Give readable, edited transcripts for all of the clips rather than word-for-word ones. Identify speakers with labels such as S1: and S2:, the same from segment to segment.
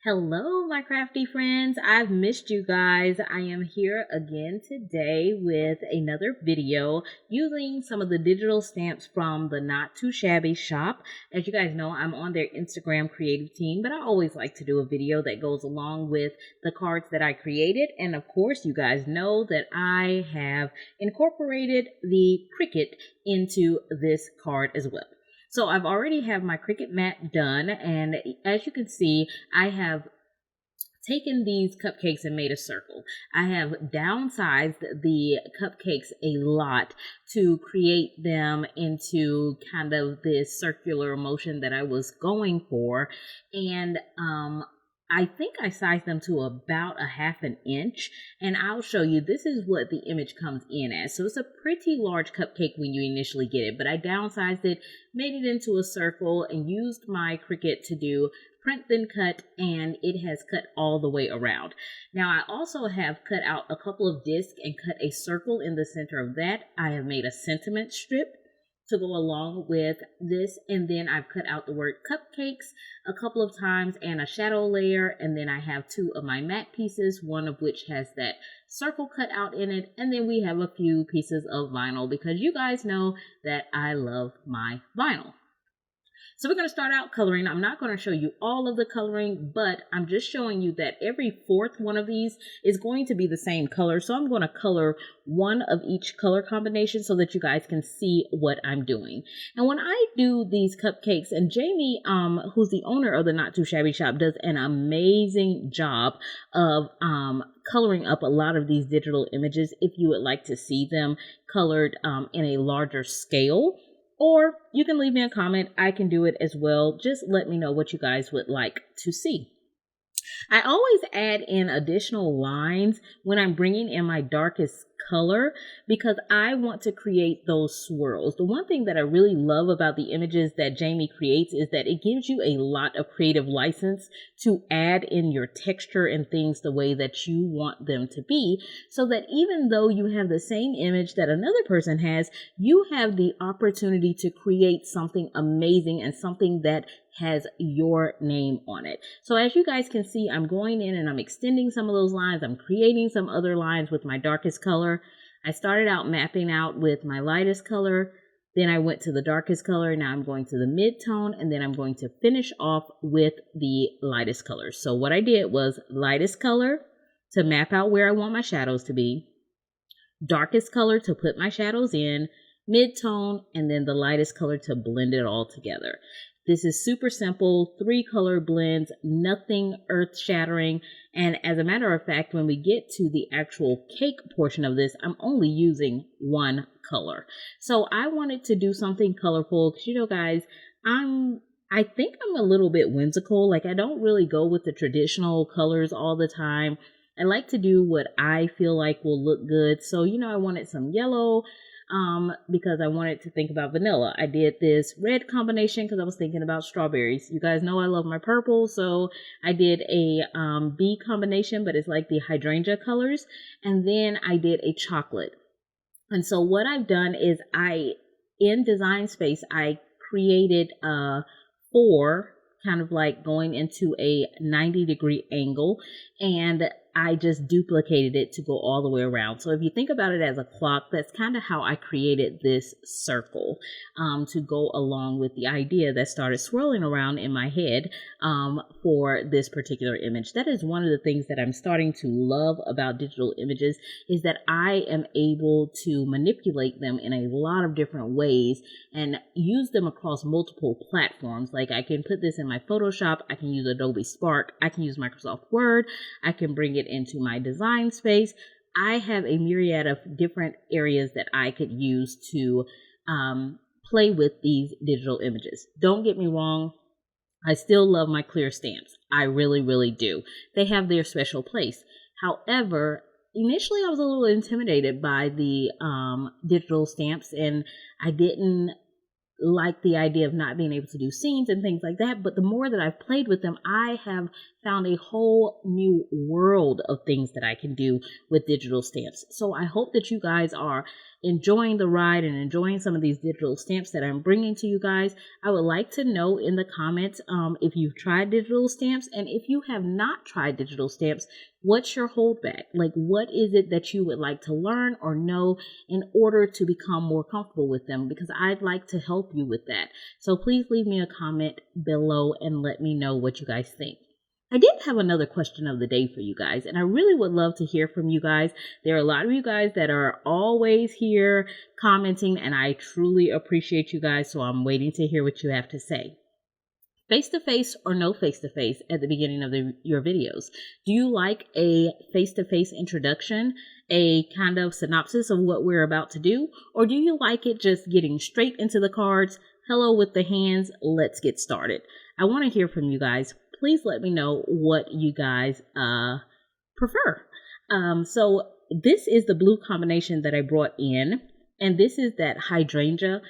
S1: Hello, my crafty friends. I've missed you guys. I am here again today with another video using some of the digital stamps from the Not Too Shabby Shop. As you guys know, I'm on their Instagram creative team, but I always like to do a video that goes along with the cards that I created. And of course, you guys know that I have incorporated the Cricut into this card as well. So I've already have my Cricut mat done, and as you can see, I have taken these cupcakes and made a circle. I have downsized the cupcakes a lot to create them into kind of this circular motion that I was going for, and I think I sized them to about a half an inch, and I'll show you. This is what the image comes in as. So it's a pretty large cupcake when you initially get it, but I downsized it, made it into a circle, and used my Cricut to do print then cut, and it has cut all the way around. Now I also have cut out a couple of discs and cut a circle in the center of that. I have made a sentiment strip to go along with this, and then I've cut out the word cupcakes a couple of times and a shadow layer, and then I have two of my matte pieces, one of which has that circle cut out in it, and then we have a few pieces of vinyl because you guys know that I love my vinyl. So we're going to start out coloring. I'm not going to show you all of the coloring, but I'm just showing you that every fourth one of these is going to be the same color. So I'm going to color one of each color combination so that you guys can see what I'm doing. And when I do these cupcakes, and Jamie, who's the owner of the Not Too Shabby Shop, does an amazing job of coloring up a lot of these digital images if you would like to see them colored in a larger scale. Or you can leave me a comment. I can do it as well. Just let me know what you guys would like to see. I always add in additional lines when I'm bringing in my darkest color because I want to create those swirls. The one thing that I really love about the images that Jamie creates is that it gives you a lot of creative license to add in your texture and things the way that you want them to be, so that even though you have the same image that another person has, you have the opportunity to create something amazing and something that has your name on it. So as you guys can see, I'm going in and I'm extending some of those lines. I'm creating some other lines with my darkest color. I started out mapping out with my lightest color. Then I went to the darkest color. Now I'm going to the mid-tone, and then I'm going to finish off with the lightest color. So what I did was lightest color to map out where I want my shadows to be, darkest color to put my shadows in, mid-tone, and then the lightest color to blend it all together. This is super simple, 3 color blends, nothing earth shattering. And as a matter of fact, when we get to the actual cake portion of this, I'm only using 1 color. So I wanted to do something colorful because, you know, guys, I think I'm a little bit whimsical. Like, I don't really go with the traditional colors all the time. I like to do what I feel like will look good. So, you know, I wanted some yellow, because I wanted to think about vanilla. I did this red combination because I was thinking about strawberries. You guys know I love my purple, so I did a B combination, but it's like the hydrangea colors. And then I did a chocolate. And so what I've done is in Design Space, I created 4 kind of like going into a 90-degree angle, and I just duplicated it to go all the way around. So if you think about it as a clock, that's kind of how I created this circle to go along with the idea that started swirling around in my head for this particular image. That is one of the things that I'm starting to love about digital images, is that I am able to manipulate them in a lot of different ways and use them across multiple platforms. Like, I can put this in my Photoshop, I can use Adobe Spark, I can use Microsoft Word, I can bring it into my Design Space. I have a myriad of different areas that I could use to play with these digital images. Don't get me wrong, I still love my clear stamps. I really, really do. They have their special place. However, initially I was a little intimidated by the digital stamps, and I didn't like the idea of not being able to do scenes and things like that. But the more that I've played with them, I have found a whole new world of things that I can do with digital stamps. So I hope that you guys are enjoying the ride and enjoying some of these digital stamps that I'm bringing to you guys. I would like to know in the comments if you've tried digital stamps, and if you have not tried digital stamps, what's your holdback? Like, what is it that you would like to learn or know in order to become more comfortable with them? Because I'd like to help you with that. So please leave me a comment below and let me know what you guys think. I did have another question of the day for you guys, and I really would love to hear from you guys. There are a lot of you guys that are always here commenting, and I truly appreciate you guys, so I'm waiting to hear what you have to say. Face-to-face or no face-to-face at the beginning of your videos? Do you like a face-to-face introduction, a kind of synopsis of what we're about to do? Or do you like it just getting straight into the cards? Hello with the hands, let's get started. I want to hear from you guys. Please let me know what you guys prefer. So this is the blue combination that I brought in, and this is that hydrangea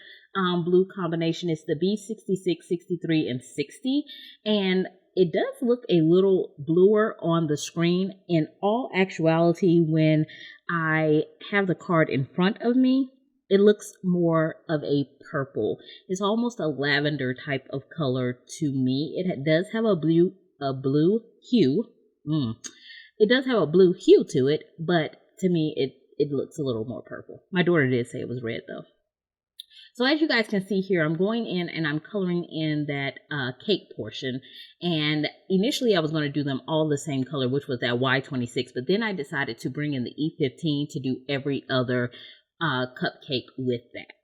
S1: blue combination. It's the B66, 63, and 60, and it does look a little bluer on the screen. In all actuality, when I have the card in front of me, it looks more of a purple. It's almost a lavender type of color to me. It does have a blue hue. It does have a blue hue to it, but to me, it looks a little more purple. My daughter did say it was red though. So as you guys can see here, I'm going in and I'm coloring in that cake portion. And initially I was going to do them all the same color, which was that Y26. But then I decided to bring in the E15 to do every other cupcake with that.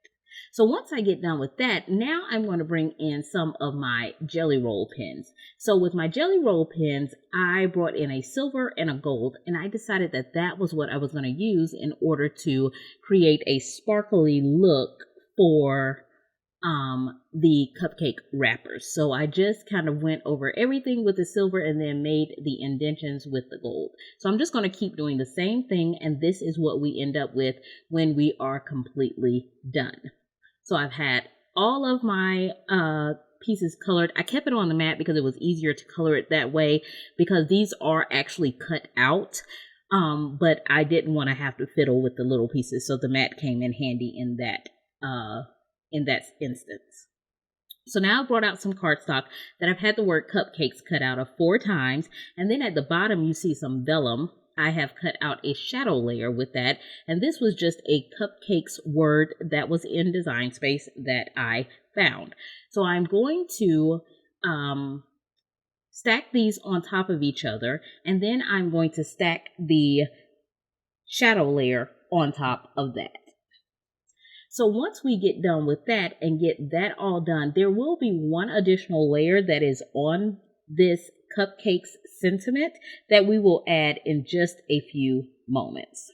S1: So once I get done with that, now I'm going to bring in some of my jelly roll pens. So with my jelly roll pens, I brought in a silver and a gold, and I decided that that was what I was going to use in order to create a sparkly look for the cupcake wrappers. So I just kind of went over everything with the silver and then made the indentions with the gold. So I'm just going to keep doing the same thing, and this is what we end up with when we are completely done. So I've had all of my pieces colored. I kept it on the mat because it was easier to color it that way, because these are actually cut out. But I didn't want to have to fiddle with the little pieces, so the mat came in handy in that instance. So now I brought out some cardstock that I've had the word cupcakes cut out of 4 times, and then at the bottom you see some vellum. I have cut out a shadow layer with that, and this was just a cupcakes word that was in Design Space that I found. So I'm going to stack these on top of each other, and then I'm going to stack the shadow layer on top of that. So once we get done with that and get that all done, there will be one additional layer that is on this cupcakes sentiment that we will add in just a few moments.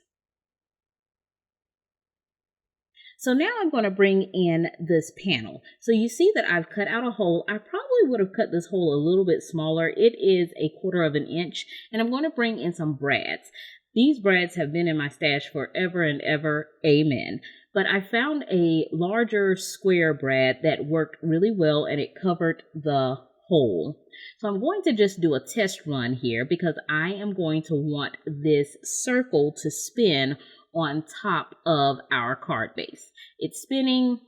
S1: So now I'm going to bring in this panel. So you see that I've cut out a hole. I probably would have cut this hole a little bit smaller. It is 1/4 inch, and I'm going to bring in some brads. These brads have been in my stash forever and ever, amen. But I found a larger square brad that worked really well, and it covered the hole. So I'm going to just do a test run here because I am going to want this circle to spin on top of our card base. It's spinning,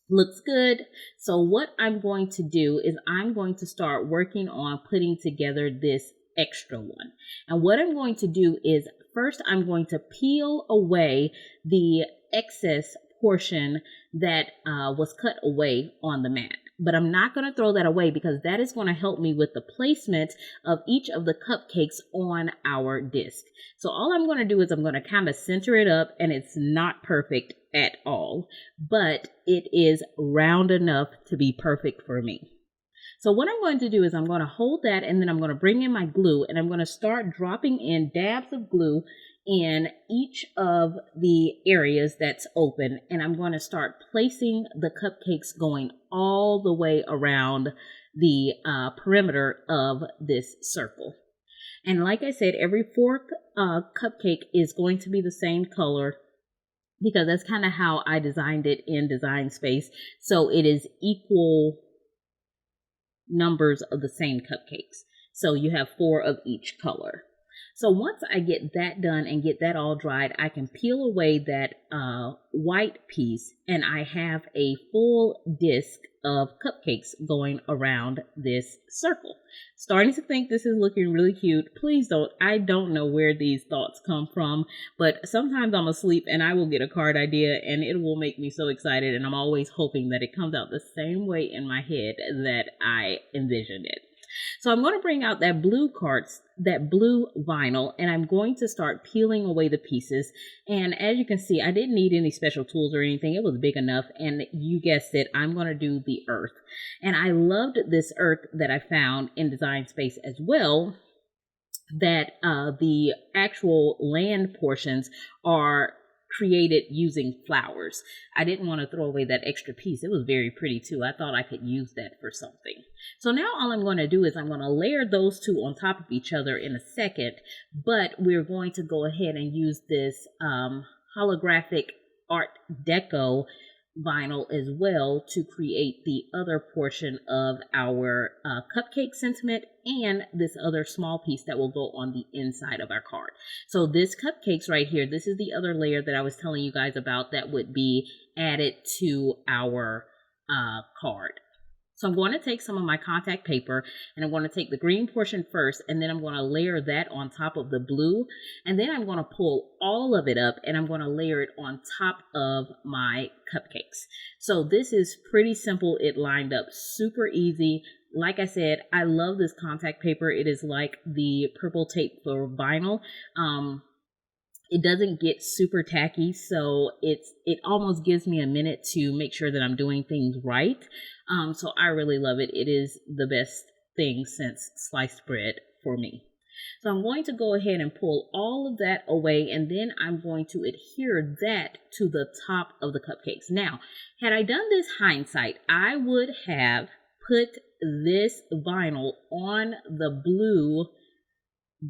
S1: looks good. So what I'm going to do is I'm going to start working on putting together this extra one. And what I'm going to do is first I'm going to peel away the excess portion that was cut away on the mat. But I'm not going to throw that away because that is going to help me with the placement of each of the cupcakes on our disc. So all I'm going to do is I'm going to kind of center it up, and it's not perfect at all, but it is round enough to be perfect for me. So what I'm going to do is I'm going to hold that, and then I'm going to bring in my glue, and I'm going to start dropping in dabs of glue in each of the areas that's open, and I'm going to start placing the cupcakes going all the way around the perimeter of this circle. And like I said, every 4th cupcake is going to be the same color because that's kind of how I designed it in Design Space. So it is equal numbers of the same cupcakes. So you have 4 of each color. So once I get that done and get that all dried, I can peel away that white piece, and I have a full disc of cupcakes going around this circle. Starting to think this is looking really cute. Please don't, I don't know where these thoughts come from, but sometimes I'm asleep and I will get a card idea and it will make me so excited, and I'm always hoping that it comes out the same way in my head that I envisioned it. So I'm going to bring out that blue vinyl, and I'm going to start peeling away the pieces. And as you can see, I didn't need any special tools or anything. It was big enough, and you guessed it, I'm going to do the earth. And I loved this earth that I found in Design Space as well, that the actual land portions are created using flowers. I didn't want to throw away that extra piece. It was very pretty too. I thought I could use that for something. So now all I'm going to do is I'm going to layer those two on top of each other in a second, but we're going to go ahead and use this holographic art deco vinyl as well to create the other portion of our cupcake sentiment and this other small piece that will go on the inside of our card. So this cupcakes right here, this is the other layer that I was telling you guys about that would be added to our card. So I'm going to take some of my contact paper and I'm going to take the green portion first, and then I'm going to layer that on top of the blue, and then I'm going to pull all of it up and I'm going to layer it on top of my cupcakes. So this is pretty simple. It lined up super easy. Like I said, I love this contact paper. It is like the purple tape for vinyl. It doesn't get super tacky, so it almost gives me a minute to make sure that I'm doing things right. So I really love it. It is the best thing since sliced bread for me. So I'm going to go ahead and pull all of that away, and then I'm going to adhere that to the top of the cupcakes. Now, had I done this hindsight, I would have put this vinyl on the blue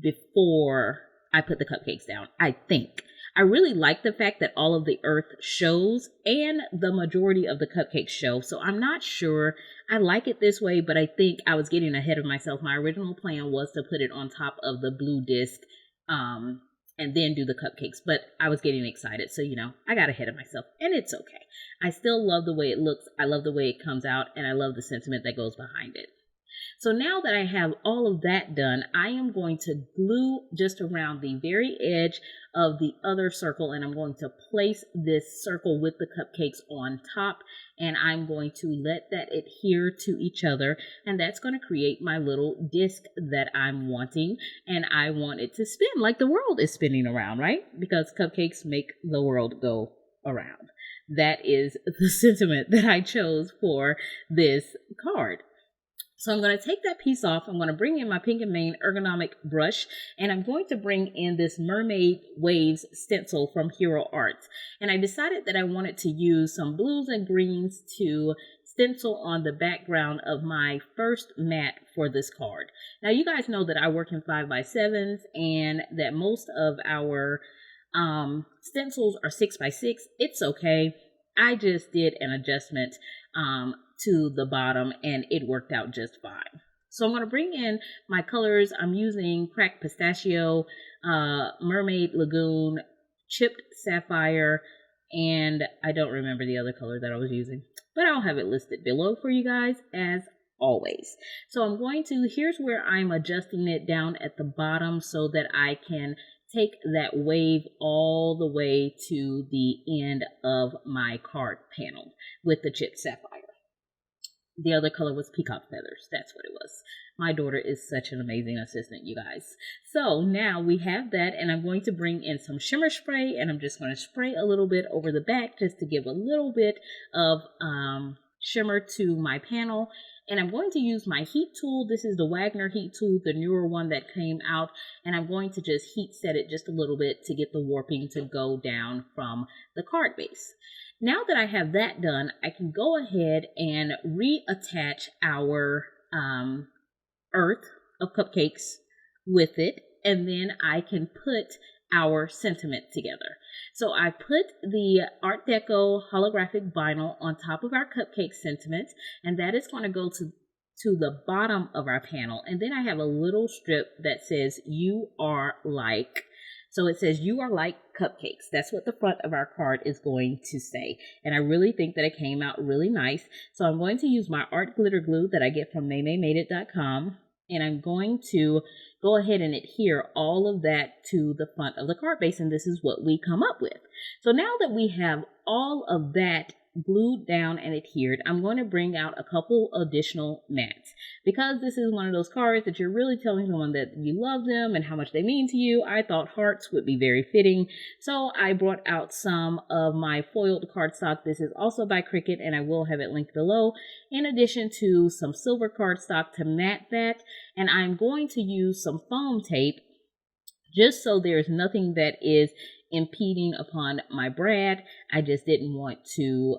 S1: before I put the cupcakes down, I think. I really like the fact that all of the earth shows and the majority of the cupcakes show. So I'm not sure. I like it this way, but I think I was getting ahead of myself. My original plan was to put it on top of the blue disc and then do the cupcakes, but I was getting excited. So, I got ahead of myself, and it's okay. I still love the way it looks. I love the way it comes out, and I love the sentiment that goes behind it. So now that I have all of that done, I am going to glue just around the very edge of the other circle, and I'm going to place this circle with the cupcakes on top, and I'm going to let that adhere to each other, and that's going to create my little disc that I'm wanting, and I want it to spin like the world is spinning around, right? Because cupcakes make the world go around. That is the sentiment that I chose for this card. So I'm going to take that piece off. I'm going to bring in my pink and Main Ergonomic brush, and I'm going to bring in this Mermaid Waves stencil from Hero Arts. And I decided that I wanted to use some blues and greens to stencil on the background of my first mat for this card. Now, you guys know that I work in 5x7s and that most of our stencils are 6x6. It's okay. I just did an adjustment to the bottom and it worked out just fine. So I'm going to bring in my colors. I'm using cracked pistachio, mermaid, lagoon, chipped sapphire, and I don't remember the other color that I was using, but I'll have it listed below for you guys as always. So I'm going to, here's where I'm adjusting it down at the bottom so that I can take that wave all the way to the end of my card panel with the chipped sapphire. The other color was peacock feathers. That's what it was. My daughter is such an amazing assistant, you guys. So now we have that, and I'm going to bring in some shimmer spray, and I'm just going to spray a little bit over the back just to give a little bit of shimmer to my panel. And I'm going to use my heat tool. This is the Wagner heat tool, the newer one that came out. And I'm going to just heat set it just a little bit to get the warping to go down from the card base. Now that I have that done, I can go ahead and reattach our earth of cupcakes with it. And then I can put our sentiment together. So I put the Art Deco holographic vinyl on top of our cupcake sentiment, and that is going to go to the bottom of our panel. And then I have a little strip that says, you are like. So it says, you are like cupcakes. That's what the front of our card is going to say. And I really think that it came out really nice. So I'm going to use my art glitter glue that I get from maymaymadeit.com. And I'm going to go ahead and adhere all of that to the front of the card base. And this is what we come up with. So now that we have all of that glued down and adhered, I'm going to bring out a couple additional mats. Because this is one of those cards that you're really telling someone that you love them and how much they mean to you, I thought hearts would be very fitting. So I brought out some of my foiled cardstock. This is also by Cricut, and I will have it linked below, in addition to some silver cardstock to mat that. And I'm going to use some foam tape just so there's nothing that is impeding upon my brad. I just didn't want to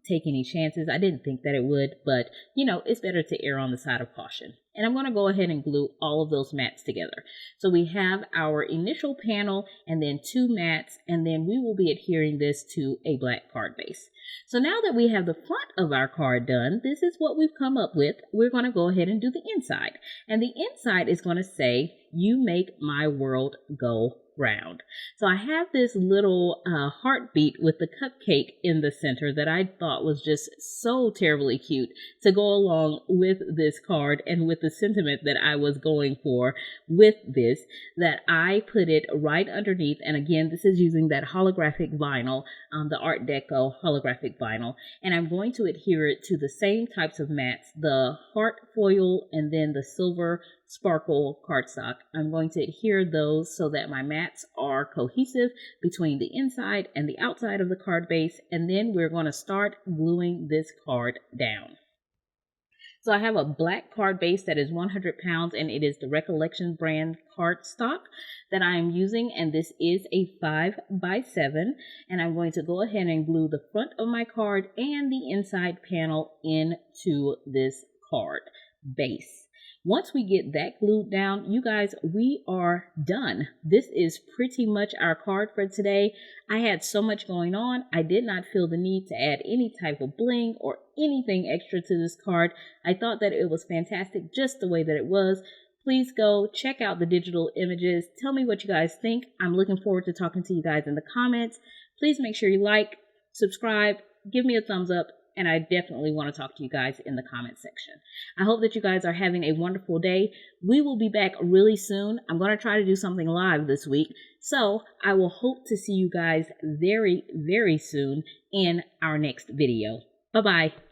S1: take any chances. I didn't think that it would, but you know, it's better to err on the side of caution. And I'm going to go ahead and glue all of those mats together. So we have our initial panel and then 2 mats, and then we will be adhering this to a black card base. So now that we have the front of our card done, this is what we've come up with. We're going to go ahead and do the inside. And the inside is going to say, you make my world go round. So I have this little heartbeat with the cupcake in the center that I thought was just so terribly cute to go along with this card and with the sentiment that I was going for with this, that I put it right underneath. And again, this is using that holographic vinyl, the Art Deco holographic vinyl. And I'm going to adhere it to the same types of mats, the heart foil and then the silver sparkle cardstock. I'm going to adhere those so that my mats are cohesive between the inside and the outside of the card base, and then we're going to start gluing this card down. So I have a black card base that is 100 pounds, and it is the Recollection brand cardstock that I am using, and this is a 5x7, and I'm going to go ahead and glue the front of my card and the inside panel into this card base. Once we get that glued down, you guys, we are done. This is pretty much our card for today. I had so much going on. I did not feel the need to add any type of bling or anything extra to this card. I thought that it was fantastic just the way that it was. Please go check out the digital images. Tell me what you guys think. I'm looking forward to talking to you guys in the comments. Please make sure you like, subscribe, give me a thumbs up, and I definitely want to talk to you guys in the comment section. I hope that you guys are having a wonderful day. We will be back really soon. I'm going to try to do something live this week. So I will hope to see you guys very, very soon in our next video. Bye-bye.